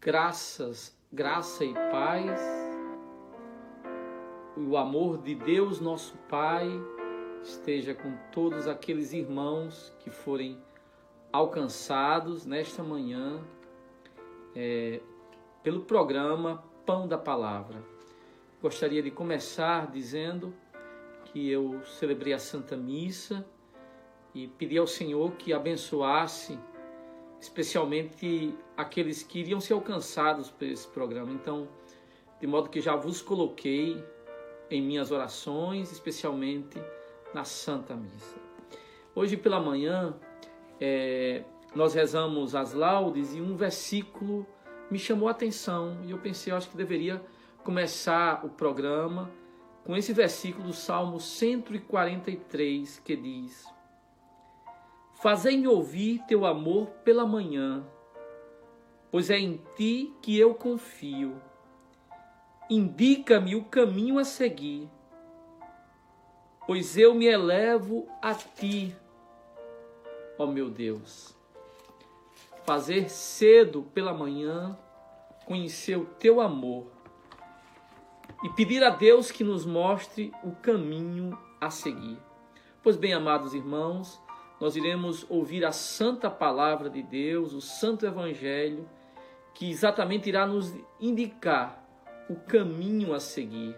Graça e paz, o amor de Deus, nosso Pai, esteja com todos aqueles irmãos que forem alcançados nesta manhã pelo programa Pão da Palavra. Gostaria de começar dizendo que eu celebrei a Santa Missa e pedi ao Senhor que abençoasse especialmente aqueles que iriam ser alcançados por esse programa. Então, de modo que já vos coloquei em minhas orações, especialmente na Santa Missa. Hoje pela manhã, nós rezamos as laudes e um versículo me chamou a atenção e eu pensei, eu acho que deveria começar o programa com esse versículo do Salmo 143, que diz: Fazei-me ouvir teu amor pela manhã, pois é em ti que eu confio. Indica-me o caminho a seguir, pois eu me elevo a ti, ó meu Deus. Fazer cedo pela manhã, conhecer o teu amor e pedir a Deus que nos mostre o caminho a seguir. Pois bem, amados irmãos, nós iremos ouvir a santa palavra de Deus, o santo evangelho, que exatamente irá nos indicar o caminho a seguir,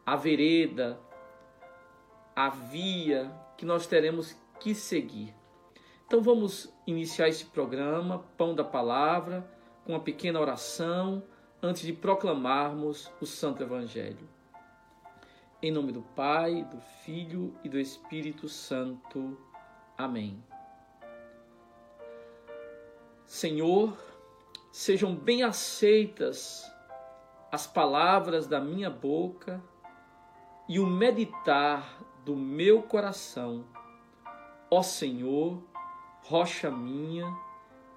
a vereda, a via que nós teremos que seguir. Então vamos iniciar esse programa, Pão da Palavra, com uma pequena oração, antes de proclamarmos o santo evangelho. Em nome do Pai, do Filho e do Espírito Santo. Amém. Senhor, sejam bem aceitas as palavras da minha boca e o meditar do meu coração. Ó Senhor, rocha minha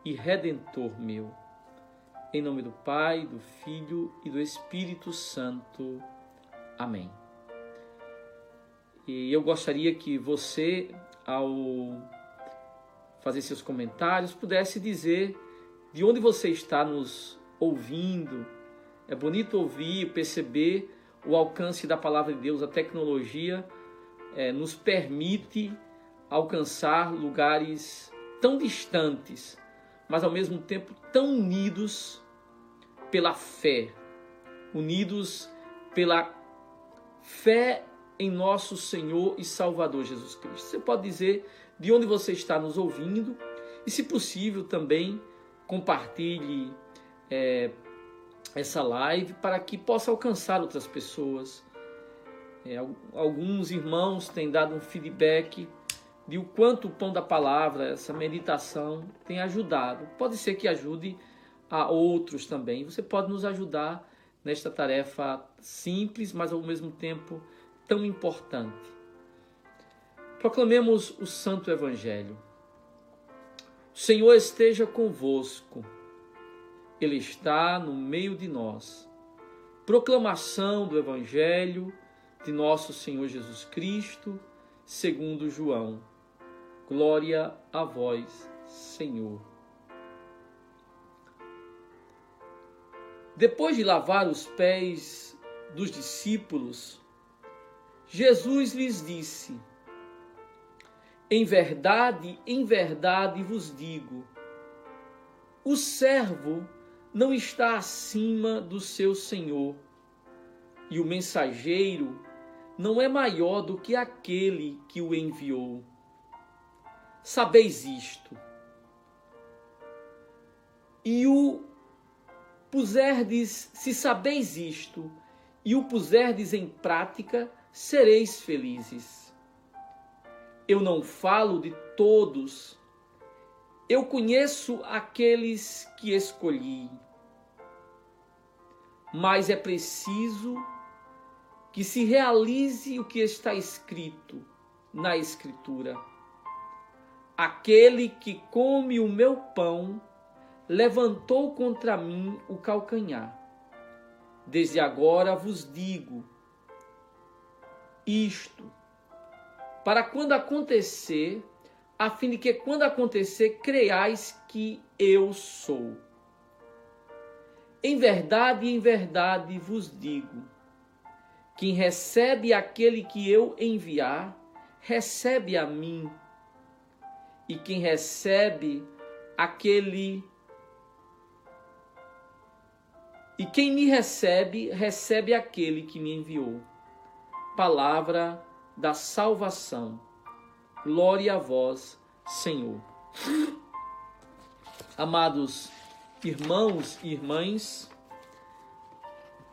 e redentor meu. Em nome do Pai, do Filho e do Espírito Santo. Amém. E eu gostaria que você, ao fazer seus comentários, pudesse dizer de onde você está nos ouvindo. É bonito ouvir e perceber o alcance da palavra de Deus. A tecnologia nos permite alcançar lugares tão distantes, mas ao mesmo tempo tão unidos pela fé, unidos pela fé em nosso Senhor e Salvador Jesus Cristo. Você pode dizer de onde você está nos ouvindo e, se possível, também compartilhe essa live para que possa alcançar outras pessoas. Alguns irmãos têm dado um feedback de o quanto o Pão da Palavra, essa meditação, tem ajudado. Pode ser que ajude a outros também. Você pode nos ajudar nesta tarefa simples, mas ao mesmo tempo tão importante. Proclamemos o Santo Evangelho. O Senhor esteja convosco. Ele está no meio de nós. Proclamação do Evangelho de nosso Senhor Jesus Cristo, segundo João. Glória a vós, Senhor. Depois de lavar os pés dos discípulos, Jesus lhes disse: em verdade vos digo, o servo não está acima do seu senhor, e o mensageiro não é maior do que aquele que o enviou. Sabeis isto, e o puserdes, se sabeis isto, e o puserdes em prática, sereis felizes. Eu não falo de todos, eu conheço aqueles que escolhi, mas é preciso que se realize o que está escrito na Escritura. Aquele que come o meu pão levantou contra mim o calcanhar. Desde agora vos digo isto, para quando acontecer, a fim de que quando acontecer, creiais que eu sou. Em verdade vos digo, quem recebe aquele que eu enviar, recebe a mim. E quem recebe aquele... E quem me recebe, recebe aquele que me enviou. Palavra da salvação. Glória a vós, Senhor. Amados irmãos e irmãs,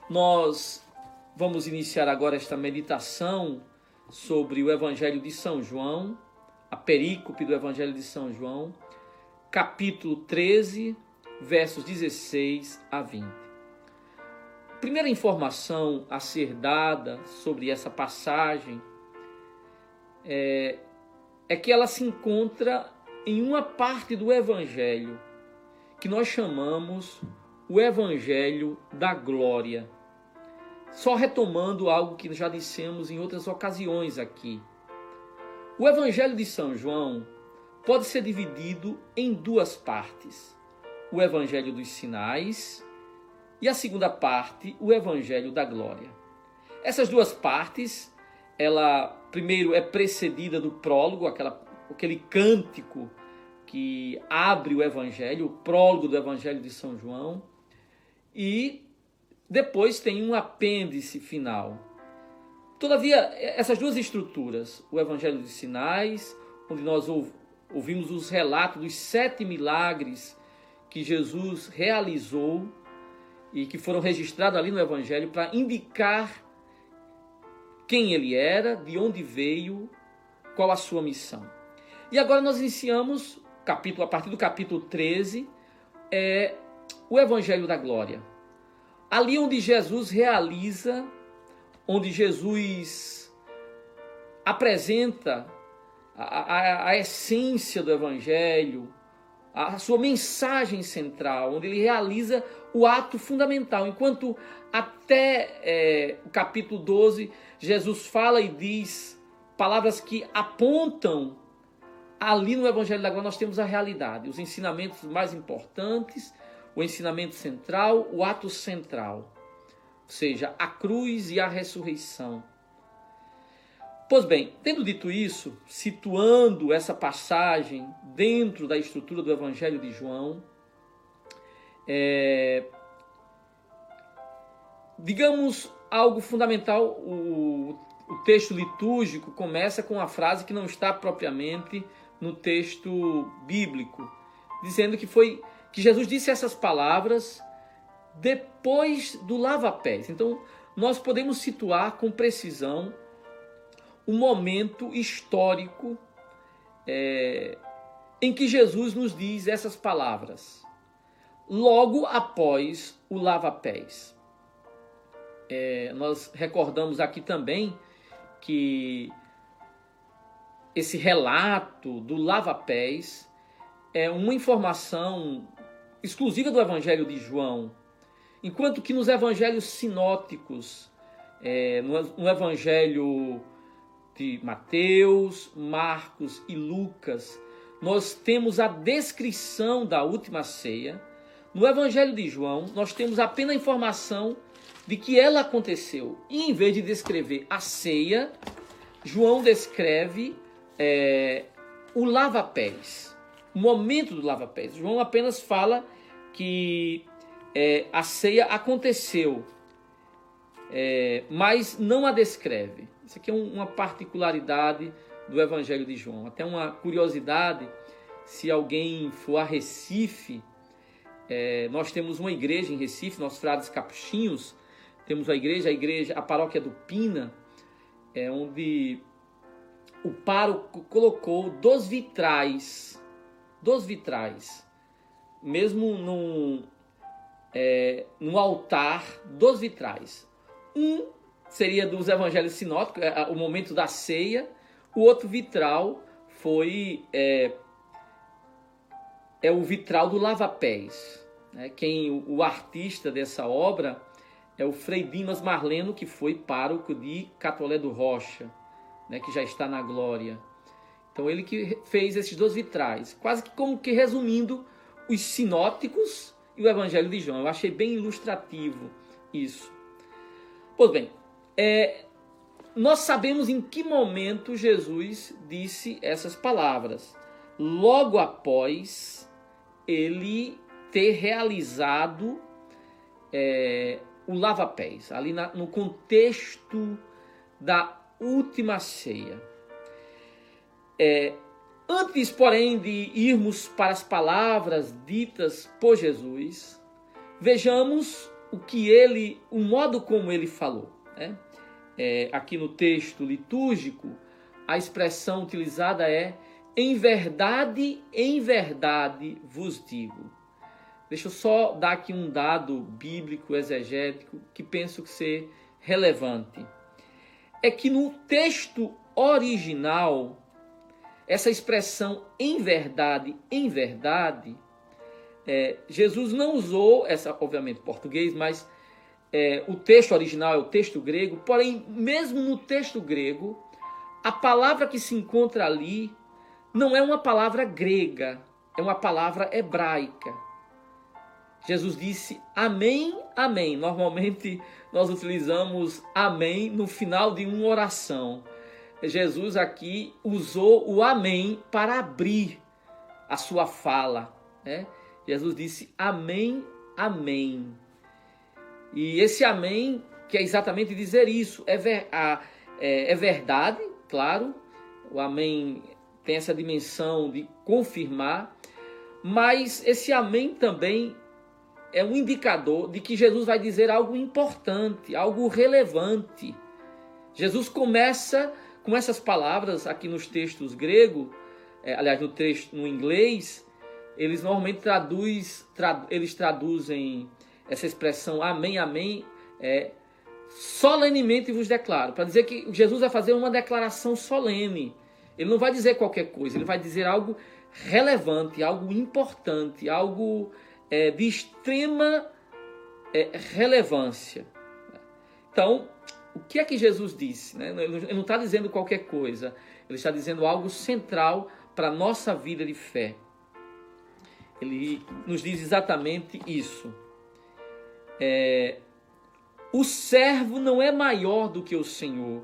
nós vamos iniciar agora esta meditação sobre o Evangelho de São João, a perícope do Evangelho de São João, capítulo 13, versos 16 a 20. Primeira informação a ser dada sobre essa passagem é que ela se encontra em uma parte do Evangelho que nós chamamos o Evangelho da Glória. Só retomando algo que já dissemos em outras ocasiões aqui. O Evangelho de São João pode ser dividido em duas partes. O Evangelho dos Sinais e a segunda parte, o Evangelho da Glória. Essas duas partes, ela primeiro é precedida do prólogo, aquele cântico que abre o Evangelho, o prólogo do Evangelho de São João, e depois tem um apêndice final. Todavia, essas duas estruturas, o Evangelho dos Sinais, onde nós ouvimos os relatos dos 7 milagres que Jesus realizou e que foram registrados ali no Evangelho para indicar quem ele era, de onde veio, qual a sua missão. E agora nós iniciamos a partir do capítulo 13, o Evangelho da Glória. Ali onde Jesus realiza, onde Jesus apresenta a essência do Evangelho, a sua mensagem central, onde ele realiza o ato fundamental. Enquanto até o capítulo 12, Jesus fala e diz palavras que apontam. Ali no Evangelho da Glória nós temos a realidade, os ensinamentos mais importantes, o ensinamento central, o ato central, ou seja, a cruz e a ressurreição. Pois bem, tendo dito isso, situando essa passagem dentro da estrutura do Evangelho de João, digamos algo fundamental, o texto litúrgico começa com uma frase que não está propriamente no texto bíblico, dizendo que Jesus disse essas palavras depois do lava-pés. Então, nós podemos situar com precisão o momento histórico em que Jesus nos diz essas palavras, logo após o lava-pés. Nós recordamos aqui também que esse relato do lava-pés é uma informação exclusiva do Evangelho de João, enquanto que nos evangelhos sinóticos, no Evangelho de Mateus, Marcos e Lucas, nós temos a descrição da última ceia. No Evangelho de João, nós temos apenas a informação de que ela aconteceu. E em vez de descrever a ceia, João descreve o lava-pés, o momento do lava-pés. João apenas fala que a ceia aconteceu, mas não a descreve. Isso aqui é uma particularidade do Evangelho de João. Até uma curiosidade, se alguém for a Recife, nós temos uma igreja em Recife, nós frades capuchinhos, temos a paróquia do Pina, onde o pároco colocou 2 vitrais, mesmo no altar, 2 vitrais. Um seria dos evangelhos sinóticos, o momento da ceia. O outro vitral foi o vitral do lava-pés. O artista dessa obra é o Frei Dimas Marleno, que foi pároco de Catolé do Rocha, que já está na glória. Então ele que fez esses 2 vitrais, quase que como que resumindo os sinóticos e o Evangelho de João. Eu achei bem ilustrativo isso. Pois bem, nós sabemos em que momento Jesus disse essas palavras. Logo após ele ter realizado o lava-pés, ali no contexto da última ceia. Antes, porém, de irmos para as palavras ditas por Jesus, vejamos o modo como ele falou, né? Aqui no texto litúrgico, a expressão utilizada é: em verdade vos digo. Deixa eu só dar aqui um dado bíblico, exegético, que penso ser relevante. É que no texto original, essa expressão em verdade, Jesus não usou, obviamente português, mas o texto original é o texto grego, porém, mesmo no texto grego, a palavra que se encontra ali não é uma palavra grega, é uma palavra hebraica. Jesus disse amém, amém. Normalmente nós utilizamos amém no final de uma oração. Jesus aqui usou o amém para abrir a sua fala, né? Jesus disse amém, amém. E esse amém quer exatamente dizer isso. É verdade, claro. O amém tem essa dimensão de confirmar. Mas esse amém também é um indicador de que Jesus vai dizer algo importante, algo relevante. Jesus começa com essas palavras aqui nos textos gregos, aliás, no inglês, eles normalmente traduzem essa expressão amém, amém, solenemente vos declaro, para dizer que Jesus vai fazer uma declaração solene. Ele não vai dizer qualquer coisa, ele vai dizer algo relevante, algo importante, algo de extrema relevância. Então, o que é que Jesus disse, né? Ele não está dizendo qualquer coisa, ele está dizendo algo central para a nossa vida de fé. Ele nos diz exatamente isso. O servo não é maior do que o Senhor,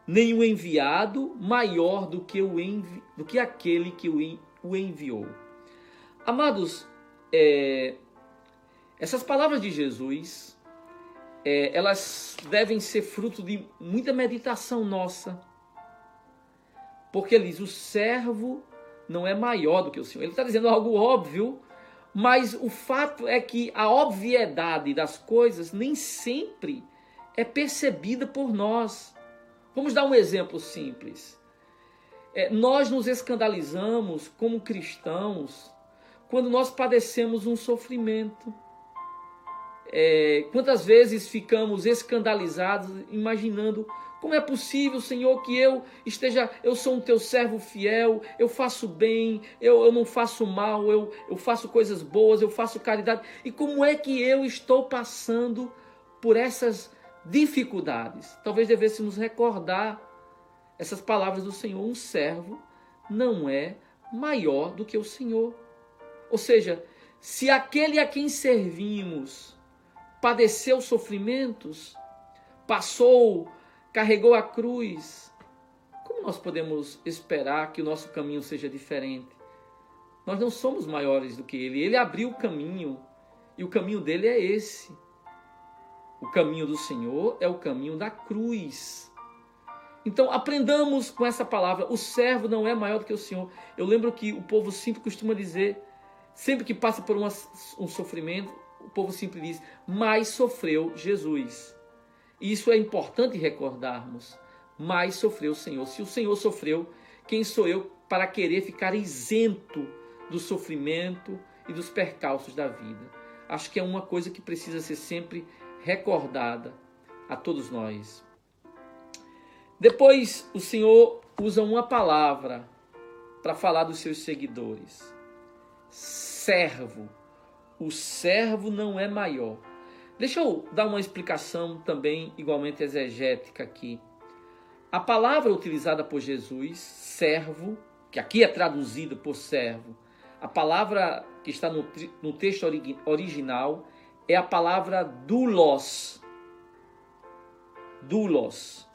nem o enviado maior do que aquele que o enviou. Amados, essas palavras de Jesus, elas devem ser fruto de muita meditação nossa, porque ele diz, o servo não é maior do que o Senhor. Ele está dizendo algo óbvio, mas o fato é que a obviedade das coisas nem sempre é percebida por nós. Vamos dar um exemplo simples. Nós nos escandalizamos como cristãos quando nós padecemos um sofrimento. Quantas vezes ficamos escandalizados imaginando como é possível, Senhor, que eu sou um teu servo fiel, eu faço bem, eu não faço mal, eu faço coisas boas, eu faço caridade. E como é que eu estou passando por essas dificuldades? Talvez devêssemos recordar essas palavras do Senhor. Um servo não é maior do que o Senhor. Ou seja, se aquele a quem servimos padeceu sofrimentos, carregou a cruz, como nós podemos esperar que o nosso caminho seja diferente? Nós não somos maiores do que ele. Ele abriu o caminho e o caminho dele é esse. O caminho do Senhor é o caminho da cruz. Então aprendamos com essa palavra, o servo não é maior do que o Senhor. Eu lembro que o povo sempre costuma dizer, sempre que passa por um sofrimento, o povo sempre diz, mas sofreu Jesus. E isso é importante recordarmos. Mas sofreu o Senhor. Se o Senhor sofreu, quem sou eu para querer ficar isento do sofrimento e dos percalços da vida? Acho que é uma coisa que precisa ser sempre recordada a todos nós. Depois o Senhor usa uma palavra para falar dos seus seguidores. Servo. O servo não é maior. Deixa eu dar uma explicação também igualmente exegética aqui. A palavra utilizada por Jesus, servo, que aqui é traduzida por servo, A palavra que está no texto original é a palavra doulos. Doulos,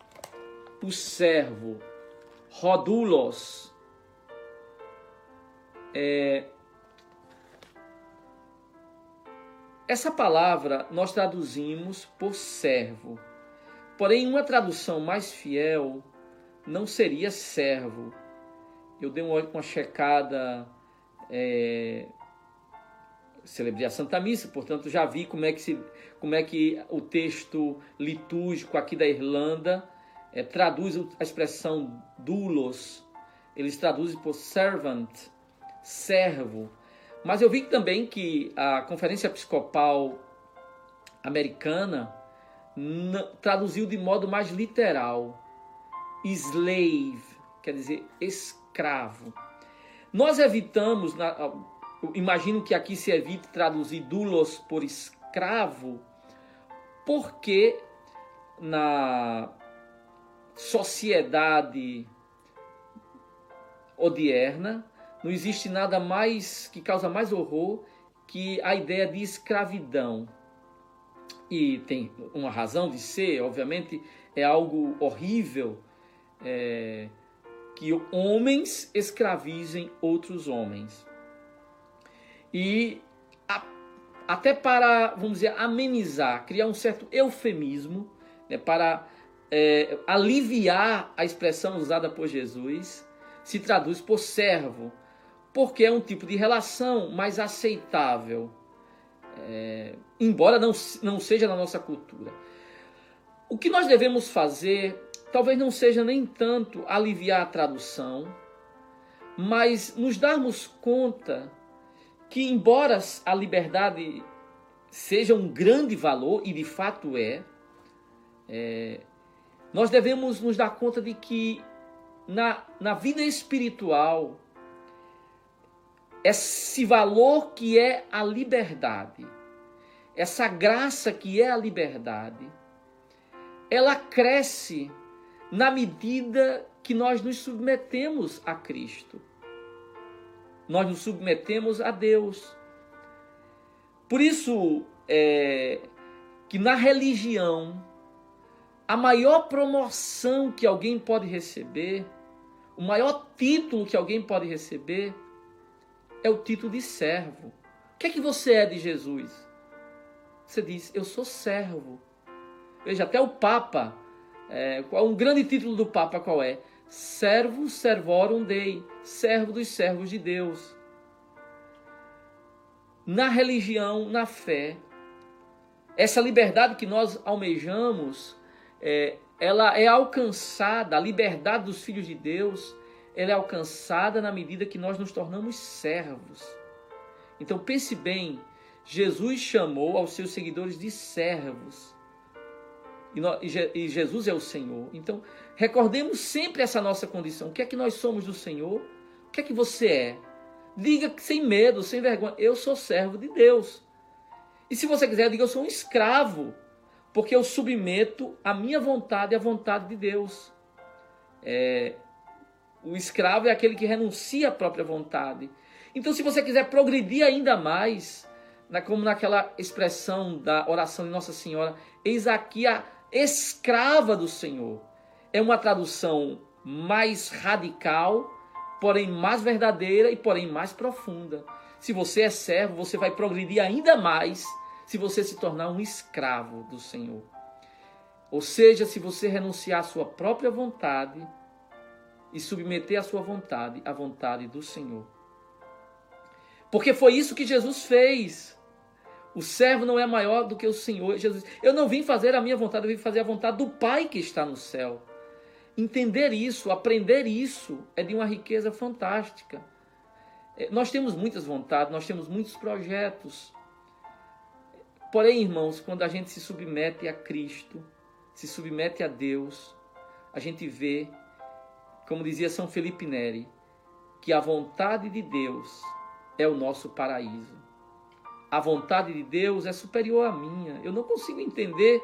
o servo. Rodulos. Essa palavra nós traduzimos por servo. Porém, uma tradução mais fiel não seria servo. Eu dei uma checada, celebrei a Santa Missa, portanto já vi como é que o texto litúrgico aqui da Irlanda traduz a expressão doulos. Eles traduzem por servant, servo. Mas eu vi também que a Conferência Episcopal Americana traduziu de modo mais literal. Slave, quer dizer escravo. Nós evitamos, eu imagino que aqui se evite traduzir doulos por escravo, porque na sociedade odierna não existe nada mais que causa mais horror que a ideia de escravidão. E tem uma razão de ser, obviamente, é algo horrível que homens escravizem outros homens. E até para, vamos dizer, amenizar, criar um certo eufemismo, para aliviar a expressão usada por Jesus, se traduz por servo, porque é um tipo de relação mais aceitável, embora não seja na nossa cultura. O que nós devemos fazer, talvez não seja nem tanto aliviar a tradução, mas nos darmos conta que, embora a liberdade seja um grande valor, e de fato nós devemos nos dar conta de que na vida espiritual, esse valor que é a liberdade, essa graça que é a liberdade, ela cresce na medida que nós nos submetemos a Cristo. Nós nos submetemos a Deus. Por isso, que na religião, a maior promoção que alguém pode receber, o maior título que alguém pode receber, é o título de servo. O que é que você é de Jesus? Você diz, eu sou servo. Veja, até o Papa, um grande título do Papa qual é? Servo servorum Dei, servo dos servos de Deus. Na religião, na fé, essa liberdade que nós almejamos, ela é alcançada, a liberdade dos filhos de Deus, ela é alcançada na medida que nós nos tornamos servos. Então pense bem, Jesus chamou aos seus seguidores de servos. E Jesus é o Senhor. Então recordemos sempre essa nossa condição. O que é que nós somos do Senhor? O que é que você é? Diga sem medo, sem vergonha, eu sou servo de Deus. E se você quiser, diga, eu sou um escravo, porque eu submeto a minha vontade à vontade de Deus. O escravo é aquele que renuncia à própria vontade. Então, se você quiser progredir ainda mais, como naquela expressão da oração de Nossa Senhora, eis aqui a escrava do Senhor. É uma tradução mais radical, porém mais verdadeira e porém mais profunda. Se você é servo, você vai progredir ainda mais se você se tornar um escravo do Senhor. Ou seja, se você renunciar à sua própria vontade e submeter a sua vontade à vontade do Senhor. Porque foi isso que Jesus fez. O servo não é maior do que o Senhor. Jesus, eu não vim fazer a minha vontade, eu vim fazer a vontade do Pai que está no céu. Entender isso, aprender isso, é de uma riqueza fantástica. Nós temos muitas vontades, nós temos muitos projetos. Porém, irmãos, quando a gente se submete a Cristo, se submete a Deus, a gente vê, como dizia São Felipe Neri, que a vontade de Deus é o nosso paraíso. A vontade de Deus é superior à minha. Eu não consigo entender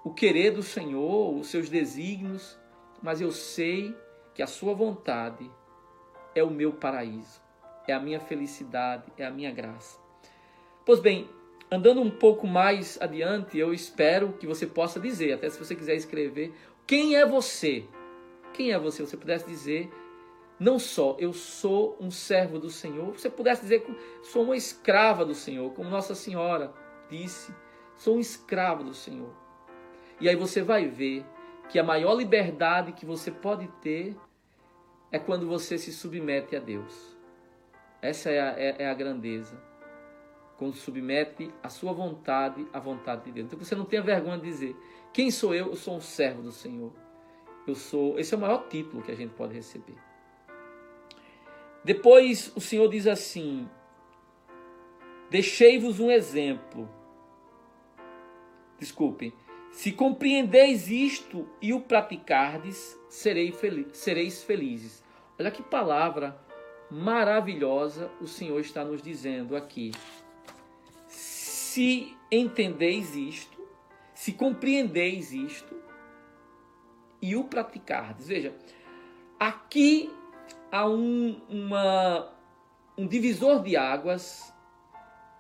o querer do Senhor, os seus desígnios, mas eu sei que a sua vontade é o meu paraíso, é a minha felicidade, é a minha graça. Pois bem, andando um pouco mais adiante, eu espero que você possa dizer, até se você quiser escrever, quem é você? Quem é você? Você pudesse dizer, não só eu sou um servo do Senhor, você pudesse dizer que sou uma escrava do Senhor, como Nossa Senhora disse, sou um escravo do Senhor. E aí você vai ver que a maior liberdade que você pode ter é quando você se submete a Deus. Essa é a grandeza. Quando submete a sua vontade à vontade de Deus. Então você não tenha vergonha de dizer, quem sou eu? Eu sou um servo do Senhor. Esse é o maior título que a gente pode receber. Depois o Senhor diz assim, deixei-vos um exemplo. Desculpem. Se compreendeis isto e o praticardes, sereis felizes. Olha que palavra maravilhosa o Senhor está nos dizendo aqui. Se entendeis isto, se compreendeis isto e o praticardes. Veja, aqui há um divisor de águas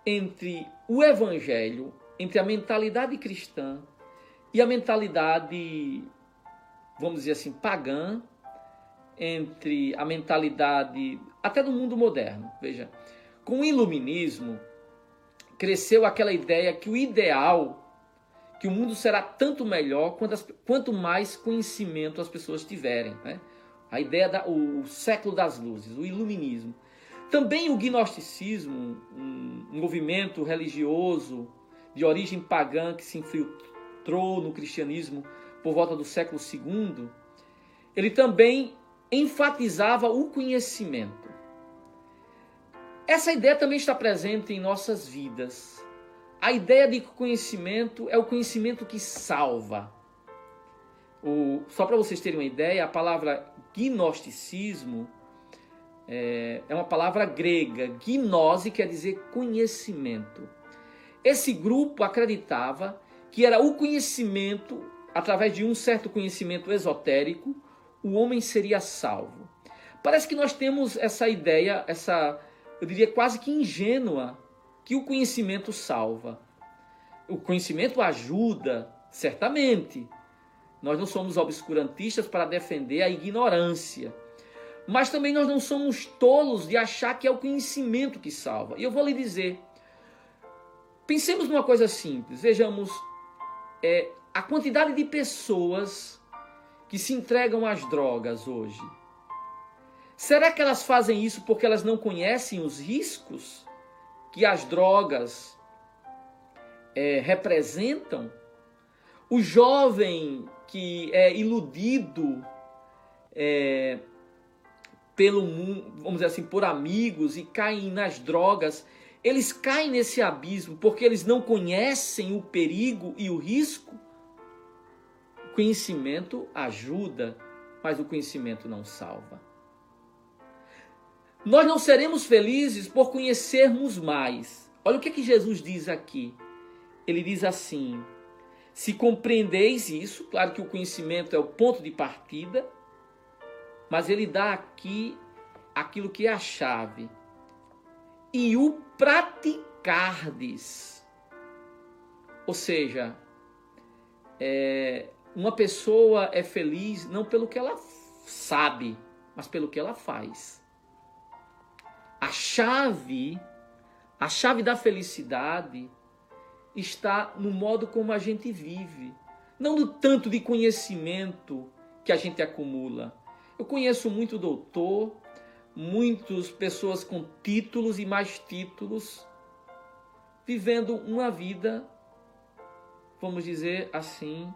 entre o Evangelho, entre a mentalidade cristã e a mentalidade, vamos dizer assim, pagã, entre a mentalidade até do mundo moderno. Veja, com o iluminismo, cresceu aquela ideia que o ideal, que o mundo será tanto melhor quanto mais conhecimento as pessoas tiverem, né? A ideia o século das luzes, o iluminismo. Também o gnosticismo, um movimento religioso de origem pagã que se infiltrou no cristianismo por volta do século II, ele também enfatizava o conhecimento. Essa ideia também está presente em nossas vidas. A ideia de que o conhecimento é o conhecimento que salva. Só para vocês terem uma ideia, a palavra gnosticismo é uma palavra grega. Gnose quer dizer conhecimento. Esse grupo acreditava que era o conhecimento, através de um certo conhecimento esotérico, o homem seria salvo. Parece que nós temos essa ideia, eu diria quase que ingênua, que o conhecimento salva. O conhecimento ajuda, certamente. Nós não somos obscurantistas para defender a ignorância. Mas também nós não somos tolos de achar que é o conhecimento que salva. E eu vou lhe dizer, pensemos numa coisa simples. Vejamos a quantidade de pessoas que se entregam às drogas hoje. Será que elas fazem isso porque elas não conhecem os riscos que as drogas representam? O jovem que é iludido pelo mundo, vamos dizer assim, por amigos e caem nas drogas, eles caem nesse abismo porque eles não conhecem o perigo e o risco? O conhecimento ajuda, mas o conhecimento não salva. Nós não seremos felizes por conhecermos mais. Olha o que Jesus diz aqui. Ele diz assim, se compreendeis isso, claro que o conhecimento é o ponto de partida, mas ele dá aqui aquilo que é a chave. E o praticardes. Ou seja, uma pessoa é feliz não pelo que ela sabe, mas pelo que ela faz. A chave da felicidade está no modo como a gente vive, não no tanto de conhecimento que a gente acumula. Eu conheço muito doutor, muitas pessoas com títulos e mais títulos, vivendo uma vida, vamos dizer assim,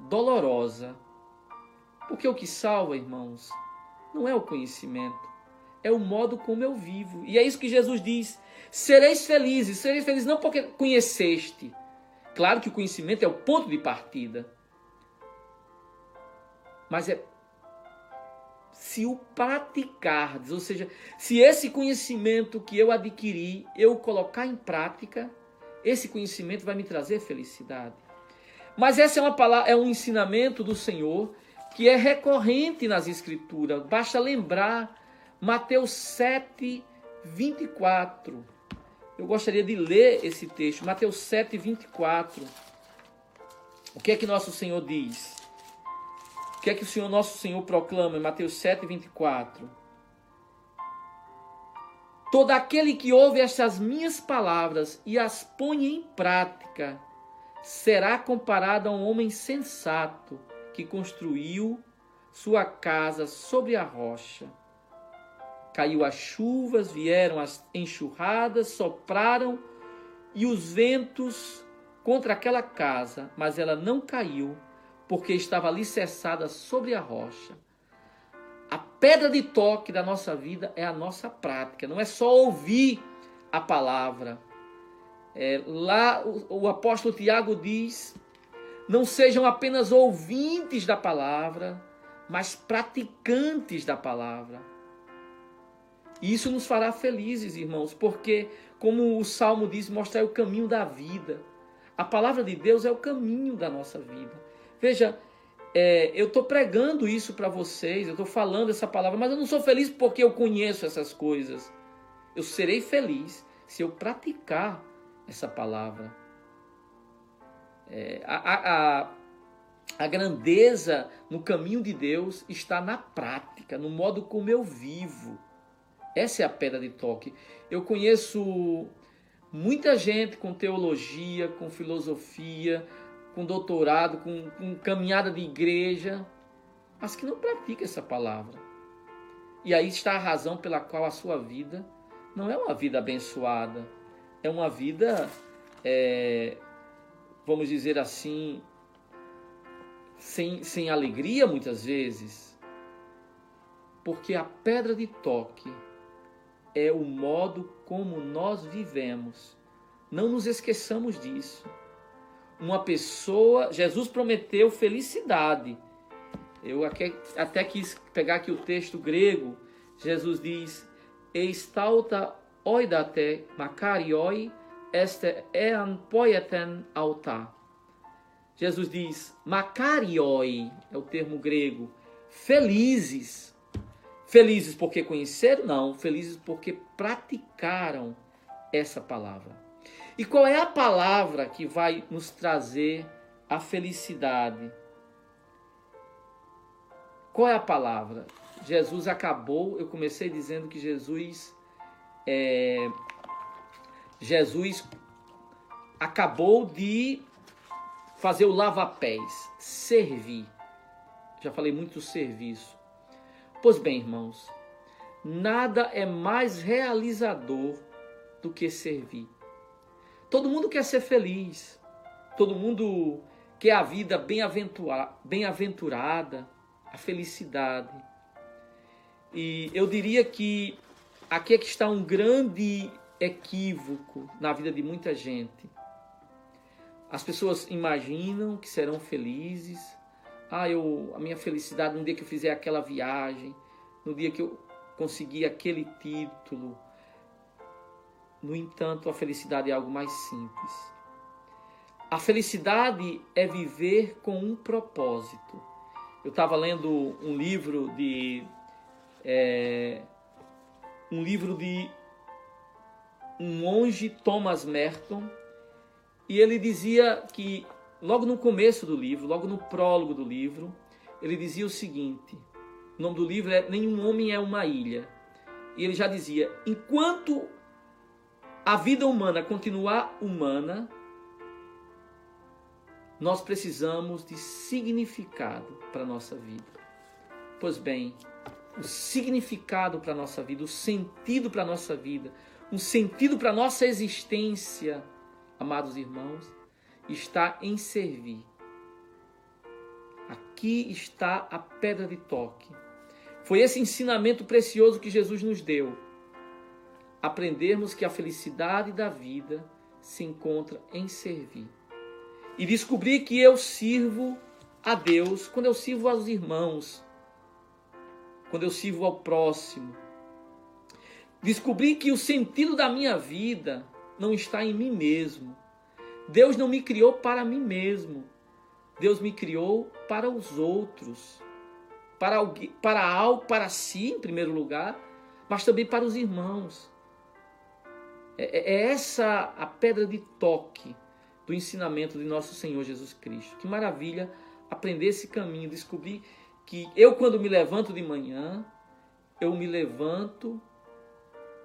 dolorosa. Porque o que salva, irmãos, não é o conhecimento, é o modo como eu vivo. E é isso que Jesus diz, sereis felizes não porque conheceste. Claro que o conhecimento é o ponto de partida, mas se o praticardes, ou seja, se esse conhecimento que eu adquiri, eu colocar em prática, esse conhecimento vai me trazer felicidade. Mas essa é um ensinamento do Senhor que é recorrente nas Escrituras. Basta lembrar Mateus 7, 24. Eu gostaria de ler esse texto, Mateus 7, 24. O que é que nosso Senhor diz? O que é que nosso Senhor proclama em Mateus 7, 24? Todo aquele que ouve estas minhas palavras e as põe em prática, será comparado a um homem sensato que construiu sua casa sobre a rocha. Caiu as chuvas, vieram as enxurradas, sopraram e os ventos contra aquela casa, mas ela não caiu, porque estava alicerçada sobre a rocha. A pedra de toque da nossa vida é a nossa prática. Não é só ouvir a palavra. Lá o apóstolo Tiago diz: não sejam apenas ouvintes da palavra, mas praticantes da palavra. E isso nos fará felizes, irmãos, porque, como o Salmo diz, mostrar o caminho da vida. A palavra de Deus é o caminho da nossa vida. Veja, eu estou pregando isso para vocês, eu estou falando essa palavra, mas eu não sou feliz porque eu conheço essas coisas. Eu serei feliz se eu praticar essa palavra. A grandeza no caminho de Deus está na prática, no modo como eu vivo. Essa é a pedra de toque. Eu conheço muita gente com teologia, com filosofia, com doutorado, com caminhada de igreja, mas que não pratica essa palavra. E aí está a razão pela qual a sua vida não é uma vida abençoada. É uma vida, vamos dizer assim, sem alegria muitas vezes. Porque a pedra de toque é o modo como nós vivemos. Não nos esqueçamos disso. Uma pessoa, Jesus prometeu felicidade. Eu até quis pegar aqui o texto grego. Jesus diz: Eistauta oidate makarioi este ean poieten auta. Jesus diz, makarioi, é o termo grego, felizes. Felizes porque conheceram? Não, felizes porque praticaram essa palavra. E qual é a palavra que vai nos trazer a felicidade? Qual é a palavra? Jesus acabou, eu comecei dizendo que Jesus acabou de fazer o lava-pés, servir. Já falei muito do serviço. Pois bem, irmãos, nada é mais realizador do que servir. Todo mundo quer ser feliz, todo mundo quer a vida bem-aventurada, a felicidade. E eu diria que aqui é que está um grande equívoco na vida de muita gente. As pessoas imaginam que serão felizes. A minha felicidade no dia que eu fizer aquela viagem, no dia que eu conseguir aquele título. No entanto, a felicidade é algo mais simples. A felicidade é viver com um propósito. Eu estava lendo um livro de um monge, Thomas Merton, e ele dizia que logo no começo do livro, logo no prólogo do livro, ele dizia o seguinte: o nome do livro é Nenhum Homem é uma Ilha. E ele já dizia: enquanto a vida humana continuar humana, nós precisamos de significado para a nossa vida. Pois bem, o significado para a nossa vida, o sentido para a nossa vida, um sentido para a nossa existência, amados irmãos, está em servir. Aqui está a pedra de toque. Foi esse ensinamento precioso que Jesus nos deu. Aprendermos que a felicidade da vida se encontra em servir. E descobrir que eu sirvo a Deus quando eu sirvo aos irmãos, quando eu sirvo ao próximo. Descobrir que o sentido da minha vida não está em mim mesmo. Deus não me criou para mim mesmo. Deus me criou para os outros. para alguém, para si, em primeiro lugar, mas também para os irmãos. É essa a pedra de toque do ensinamento de nosso Senhor Jesus Cristo. Que maravilha aprender esse caminho, descobrir que eu, quando me levanto de manhã, eu me levanto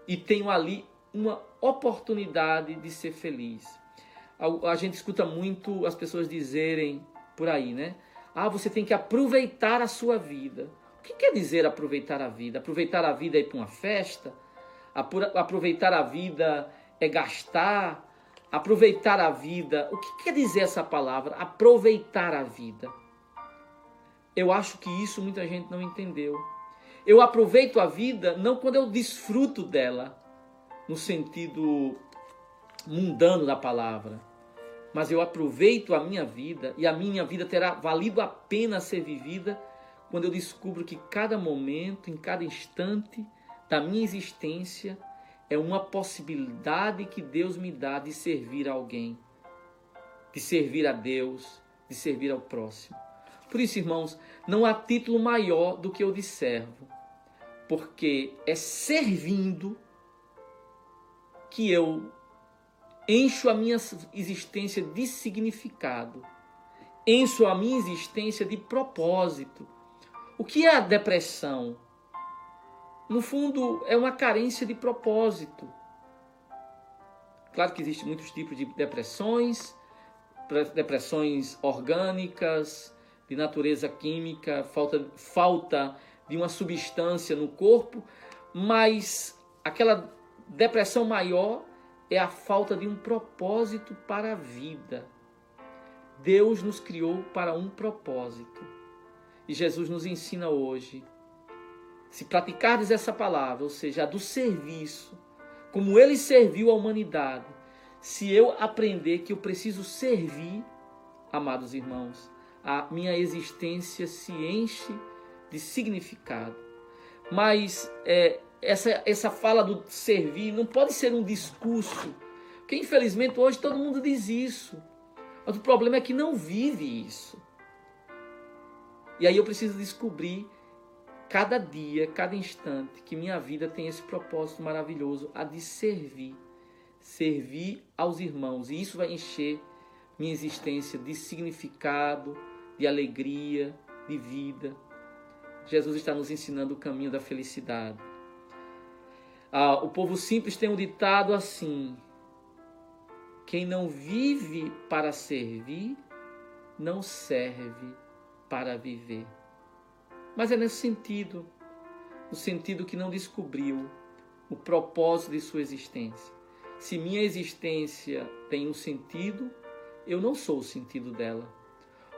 e tenho ali uma oportunidade de ser feliz. A gente escuta muito as pessoas dizerem por aí, né? Você tem que aproveitar a sua vida. O que quer dizer aproveitar a vida? Aproveitar a vida é ir para uma festa? Aproveitar a vida é gastar? Aproveitar a vida, o que quer dizer essa palavra? Aproveitar a vida. Eu acho que isso muita gente não entendeu. Eu aproveito a vida não quando eu desfruto dela, no sentido mundano da palavra, mas eu aproveito a minha vida, e a minha vida terá valido a pena ser vivida quando eu descubro que cada momento, em cada instante da minha existência, é uma possibilidade que Deus me dá de servir a alguém, de servir a Deus, de servir ao próximo. Por isso, irmãos, não há título maior do que o de servo, porque é servindo que eu encho a minha existência de significado, encho a minha existência de propósito. O que é a depressão? No fundo, é uma carência de propósito. Claro que existem muitos tipos de depressões orgânicas, de natureza química, falta de uma substância no corpo, mas aquela depressão maior é a falta de um propósito para a vida. Deus nos criou para um propósito. E Jesus nos ensina hoje, se praticardes essa palavra, ou seja, a do serviço, como Ele serviu a humanidade, se eu aprender que eu preciso servir, amados irmãos, a minha existência se enche de significado. Mas essa fala do servir não pode ser um discurso, porque infelizmente hoje todo mundo diz isso, mas o problema é que não vive isso. E aí eu preciso descobrir cada dia, cada instante, que minha vida tem esse propósito maravilhoso, a de servir aos irmãos, e isso vai encher minha existência de significado, de alegria, de vida. Jesus está nos ensinando o caminho da felicidade. O povo simples tem um ditado assim: quem não vive para servir, não serve para viver. Mas é nesse sentido, no sentido que não descobriu o propósito de sua existência. Se minha existência tem um sentido, eu não sou o sentido dela.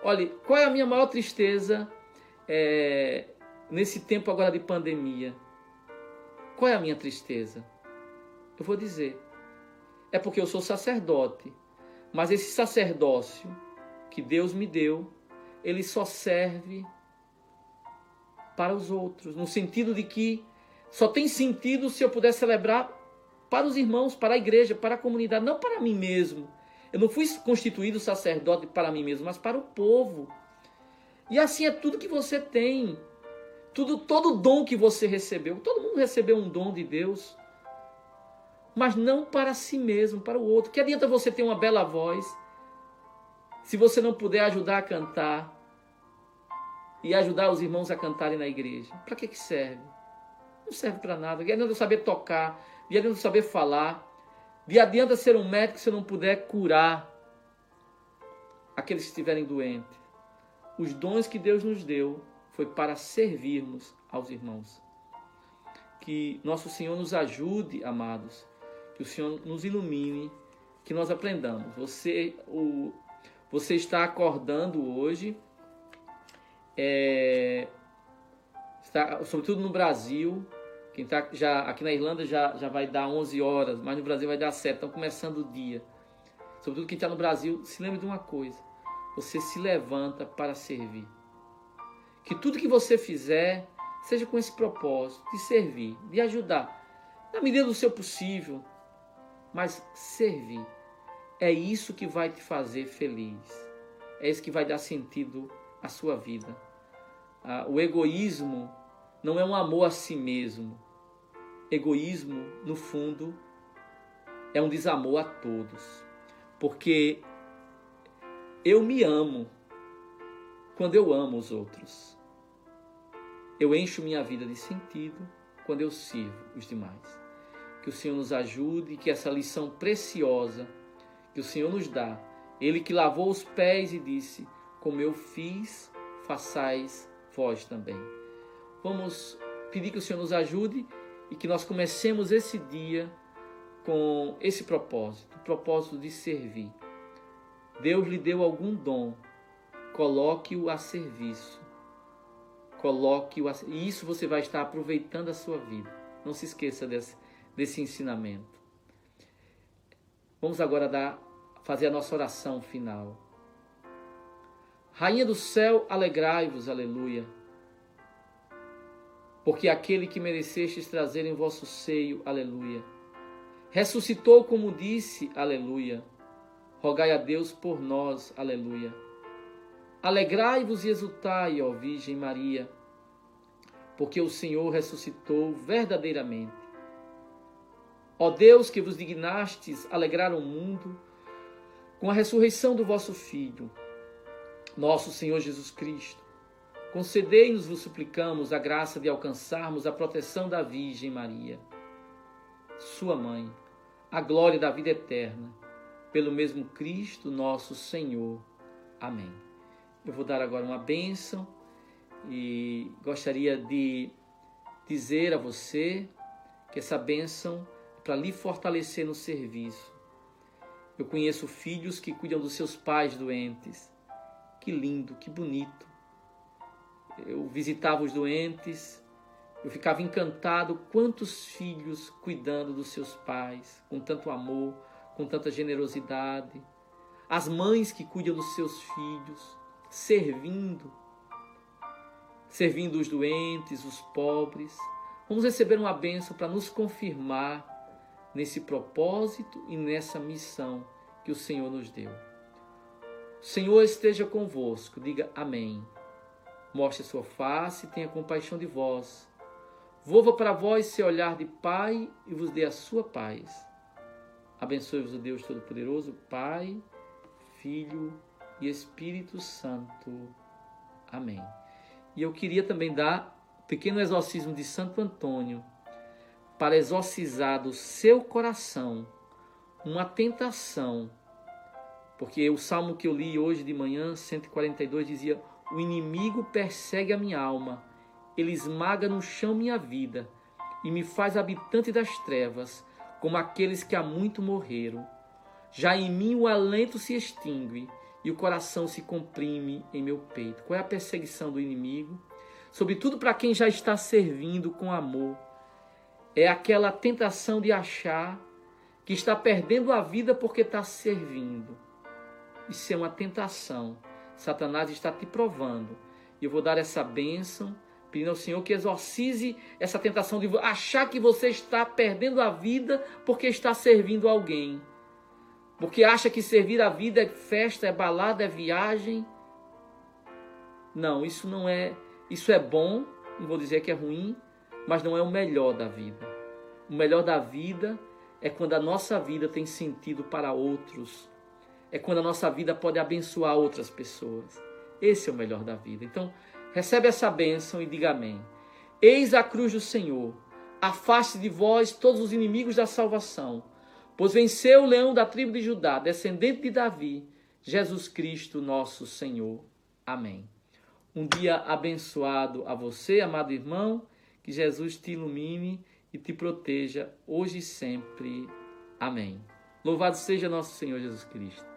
Olha, qual é a minha maior tristeza nesse tempo agora de pandemia? Qual é a minha tristeza? Eu vou dizer. É porque eu sou sacerdote. Mas esse sacerdócio que Deus me deu, ele só serve para os outros. No sentido de que só tem sentido se eu puder celebrar para os irmãos, para a igreja, para a comunidade, não para mim mesmo. Eu não fui constituído sacerdote para mim mesmo, mas para o povo. E assim é tudo que você tem. Todo dom que você recebeu. Todo mundo recebeu um dom de Deus. Mas não para si mesmo, para o outro. Que adianta você ter uma bela voz se você não puder ajudar a cantar e ajudar os irmãos a cantarem na igreja? Para que serve? Não serve para nada. Que adianta saber tocar, que adianta saber falar, que adianta ser um médico se eu não puder curar aqueles que estiverem doentes. Os dons que Deus nos deu foi para servirmos aos irmãos. Que nosso Senhor nos ajude, amados, que o Senhor nos ilumine, que nós aprendamos. Você está acordando hoje, sobretudo no Brasil. Quem está aqui na Irlanda já vai dar 11 horas, mas no Brasil vai dar 7, estão começando o dia. Sobretudo quem está no Brasil, se lembre de uma coisa: você se levanta para servir. Que tudo que você fizer seja com esse propósito de servir, de ajudar, na medida do seu possível, mas servir. É isso que vai te fazer feliz. É isso que vai dar sentido à sua vida. O egoísmo não é um amor a si mesmo. Egoísmo, no fundo, é um desamor a todos. Porque eu me amo quando eu amo os outros. Eu encho minha vida de sentido quando eu sirvo os demais. Que o Senhor nos ajude e que essa lição preciosa que o Senhor nos dá, Ele que lavou os pés e disse, como eu fiz, façais vós também. Vamos pedir que o Senhor nos ajude e que nós comecemos esse dia com esse propósito, o propósito de servir. Deus lhe deu algum dom, coloque-o a serviço. E isso você vai estar aproveitando a sua vida. Não se esqueça desse ensinamento. Vamos agora fazer a nossa oração final. Rainha do céu, alegrai-vos, aleluia. Porque aquele que merecestes trazer em vosso seio, aleluia, ressuscitou como disse, aleluia. Rogai a Deus por nós, aleluia. Alegrai-vos e exultai, ó Virgem Maria, porque o Senhor ressuscitou verdadeiramente. Ó Deus, que vos dignastes alegrar o mundo com a ressurreição do vosso Filho, nosso Senhor Jesus Cristo, concedei-nos, vos suplicamos, a graça de alcançarmos a proteção da Virgem Maria, sua mãe, a glória da vida eterna, pelo mesmo Cristo, nosso Senhor. Amém. Eu vou dar agora uma bênção e gostaria de dizer a você que essa bênção é para lhe fortalecer no serviço. Eu conheço filhos que cuidam dos seus pais doentes. Que lindo, que bonito. Eu visitava os doentes, eu ficava encantado quantos filhos cuidando dos seus pais, com tanto amor, com tanta generosidade. As mães que cuidam dos seus filhos, servindo os doentes, os pobres. Vamos receber uma bênção para nos confirmar nesse propósito e nessa missão que o Senhor nos deu. O Senhor esteja convosco, diga amém. Mostre a sua face e tenha compaixão de vós. Volva para vós seu olhar de Pai e vos dê a sua paz. Abençoe-vos o Deus Todo-Poderoso, Pai, Filho e Espírito Santo. Amém. E eu queria também dar um pequeno exorcismo de Santo Antônio para exorcizar do seu coração uma tentação. Porque o salmo que eu li hoje de manhã, 142, dizia: o inimigo persegue a minha alma, ele esmaga no chão minha vida e me faz habitante das trevas, como aqueles que há muito morreram. Já em mim o alento se extingue e o coração se comprime em meu peito. Qual é a perseguição do inimigo? Sobretudo para quem já está servindo com amor. É aquela tentação de achar que está perdendo a vida porque está servindo. Isso é uma tentação. Satanás está te provando. E eu vou dar essa bênção, pedindo ao Senhor que exorcize essa tentação de achar que você está perdendo a vida porque está servindo alguém. Porque acha que servir a vida é festa, é balada, é viagem. Não, isso não é. Isso é bom, não vou dizer que é ruim, mas não é o melhor da vida. O melhor da vida é quando a nossa vida tem sentido para outros. É quando a nossa vida pode abençoar outras pessoas. Esse é o melhor da vida. Então, recebe essa bênção e diga amém. Eis a cruz do Senhor. Afaste de vós todos os inimigos da salvação. Pois venceu o leão da tribo de Judá, descendente de Davi, Jesus Cristo, nosso Senhor. Amém. Um dia abençoado a você, amado irmão. Que Jesus te ilumine e te proteja hoje e sempre. Amém. Louvado seja nosso Senhor Jesus Cristo.